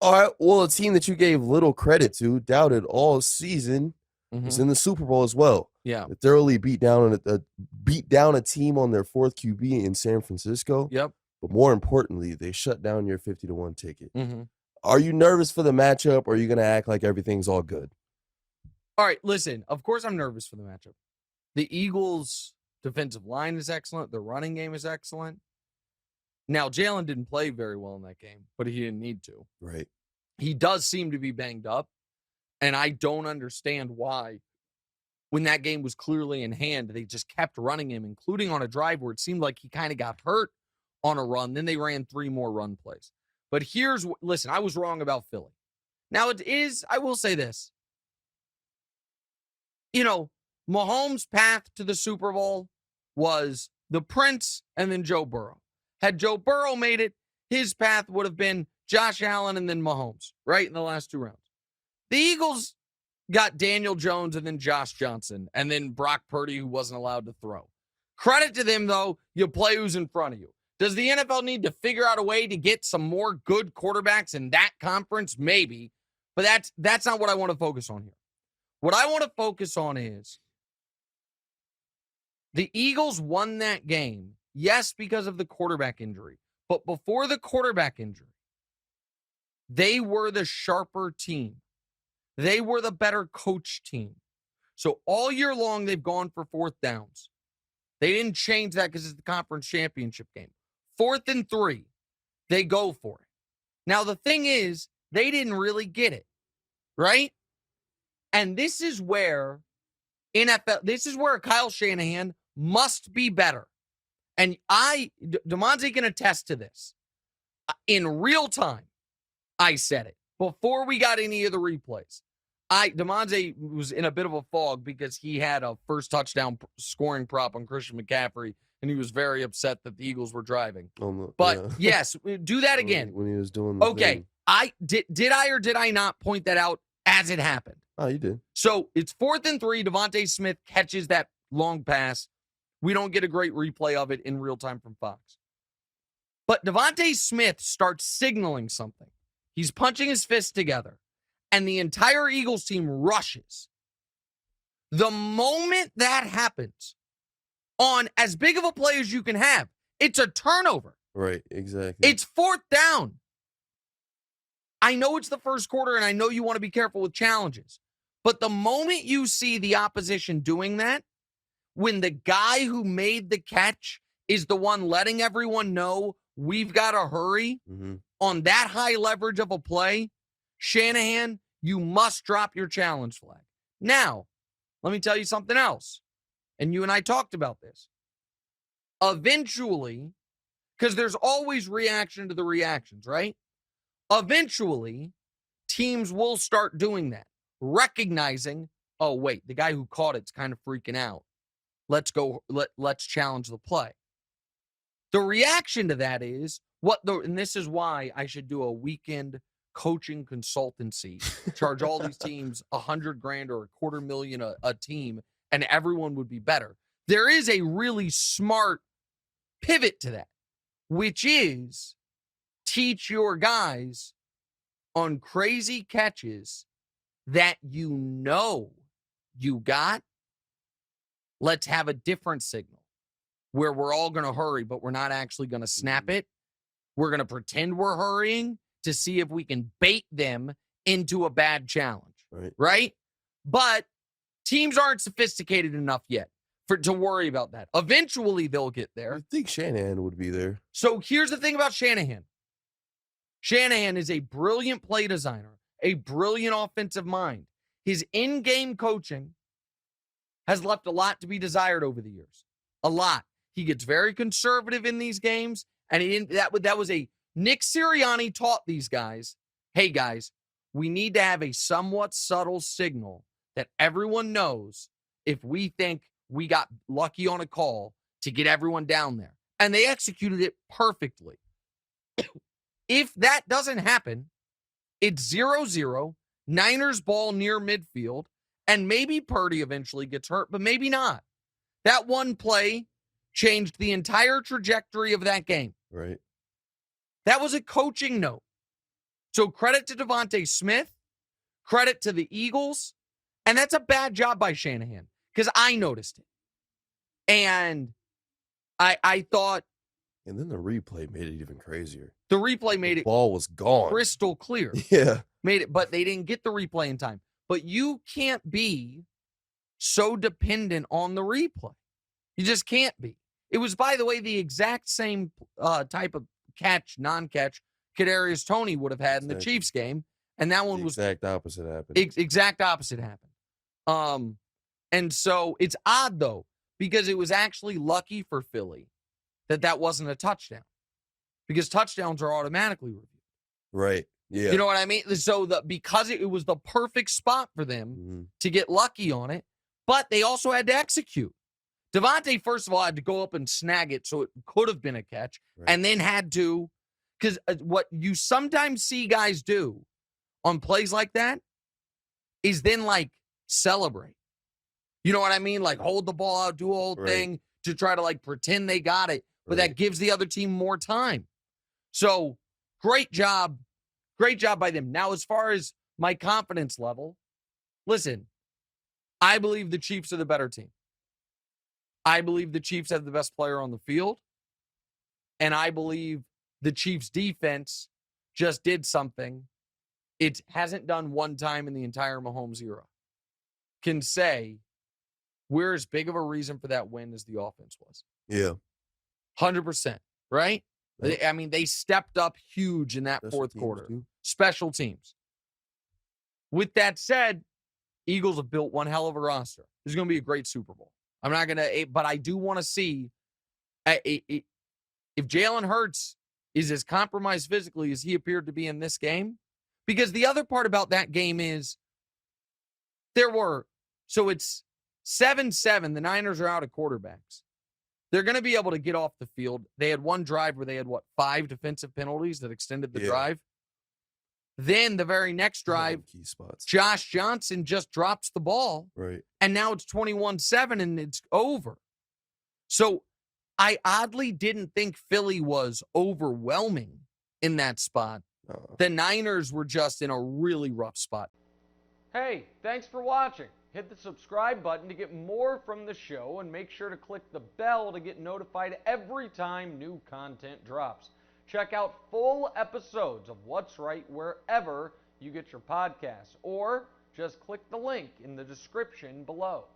All right. Well, a team that you gave little credit to, doubted all season, was Mhm. in the Super Bowl as well. Yeah. They thoroughly beat down a team on their fourth QB in San Francisco. Yep. But more importantly, they shut down your 50-1 ticket. Mhm. Are you nervous for the matchup, or are you going to act like everything's all good? All right, listen, of course I'm nervous for the matchup. The Eagles' defensive line is excellent. Their running game is excellent. Now, Jalen didn't play very well in that game, but he didn't need to. Right. He does seem to be banged up, and I don't understand why, when that game was clearly in hand, they just kept running him, including on a drive where it seemed like he kind of got hurt on a run. Then they ran 3 more run plays. But listen, I was wrong about Philly. Now, I will say this. Mahomes' path to the Super Bowl was the Prince and then Joe Burrow. Had Joe Burrow made it, his path would have been Josh Allen and then Mahomes, right, in the last 2 rounds. The Eagles got Daniel Jones and then Josh Johnson and then Brock Purdy, who wasn't allowed to throw. Credit to them, though, you play who's in front of you. Does the NFL need to figure out a way to get some more good quarterbacks in that conference? Maybe. But that's not what I want to focus on here. What I want to focus on is the Eagles won that game, yes, because of the quarterback injury. But before the quarterback injury, they were the sharper team. They were the better coach team. So all year long, they've gone for 4th downs. They didn't change that because it's the conference championship game. 4th and 3, they go for it. Now, the thing is, they didn't really get it, right? And this is where Kyle Shanahan must be better. And Demonte can attest to this. In real time, I said it before we got any of the replays. Demonte was in a bit of a fog because he had a first touchdown scoring prop on Christian McCaffrey, and he was very upset that the Eagles were driving. Yes, do that again. When he was doing the thing. Did I or did I not point that out as it happened? Oh, you did. So it's 4th and 3. Devontae Smith catches that long pass. We don't get a great replay of it in real time from Fox. But Devontae Smith starts signaling something. He's punching his fists together, and the entire Eagles team rushes. The moment that happens, on as big of a play as you can have, it's a turnover. Right, exactly. It's 4th down. I know it's the first quarter, and I know you want to be careful with challenges. But the moment you see the opposition doing that, when the guy who made the catch is the one letting everyone know we've got to hurry on that high leverage of a play, Shanahan, you must drop your challenge flag. Now, let me tell you something else. And you and I talked about this. Eventually, because there's always reaction to the reactions, right? Eventually, teams will start doing that, recognizing, oh, wait, the guy who caught it's kind of freaking out. Let's challenge the play. The reaction to that is and this is why I should do a weekend coaching consultancy, charge all these teams $100,000 or $250,000 a team, and everyone would be better. There is a really smart pivot to that, which is teach your guys on crazy catches that you got. Let's have a different signal where we're all going to hurry, but we're not actually going to snap it. We're going to pretend we're hurrying to see if we can bait them into a bad challenge, right? But teams aren't sophisticated enough yet to worry about that. Eventually, they'll get there. I think Shanahan would be there. So here's the thing about Shanahan. Shanahan is a brilliant play designer, a brilliant offensive mind. His in-game coaching has left a lot to be desired over the years. A lot. He gets very conservative in these games, and that was Nick Sirianni taught these guys, hey guys, we need to have a somewhat subtle signal that everyone knows if we think we got lucky on a call to get everyone down there. And they executed it perfectly. If that doesn't happen, it's 0-0, Niners ball near midfield, and maybe Purdy eventually gets hurt, but maybe not. That one play changed the entire trajectory of that game. Right. That was a coaching note. So credit to Devontae Smith, credit to the Eagles, and that's a bad job by Shanahan because I noticed it. And I thought. And then the replay made it even crazier. The replay made it. Ball was gone. Crystal clear. Yeah. Made it, but they didn't get the replay in time. But you can't be so dependent on the replay. You just can't be. It was, by the way, the exact same type of catch, non-catch, Kadarius Toney would have had in the Chiefs game. And that one was exact opposite happened. Exact opposite happened. And so it's odd, though, because it was actually lucky for Philly that wasn't a touchdown. Because touchdowns are automatically reviewed. Right. Yeah. You know what I mean? So because it was the perfect spot for them to get lucky on it, but they also had to execute. Devontae, first of all, had to go up and snag it, so it could have been a catch, and then had to, because what you sometimes see guys do on plays like that is then, like, celebrate. You know what I mean? Like, hold the ball out, do a whole thing to try to, like, pretend they got it, but that gives the other team more time. So, great job. Great job by them. Now, as far as my confidence level, listen, I believe the Chiefs are the better team. I believe the Chiefs have the best player on the field. And I believe the Chiefs defense just did something it hasn't done one time in the entire Mahomes era. Can say we're as big of a reason for that win as the offense was. Yeah. 100%, right? Yep. I mean, they stepped up huge in that fourth quarter. Special teams. With that said, Eagles have built one hell of a roster. This is going to be a great Super Bowl. I'm not going to, but I do want to see if Jalen Hurts is as compromised physically as he appeared to be in this game. Because the other part about that game is it's 7-7. The Niners are out of quarterbacks. They're going to be able to get off the field. They had one drive where they had, 5 defensive penalties that extended the drive. Then the very next drive, key spots. Josh Johnson just drops the ball. Right. And now it's 21-7 and it's over. So I oddly didn't think Philly was overwhelming in that spot. The Niners were just in a really rough spot. Hey, thanks for watching. Hit the subscribe button to get more from the show and make sure to click the bell to get notified every time new content drops. Check out full episodes of What's Right wherever you get your podcasts, or just click the link in the description below.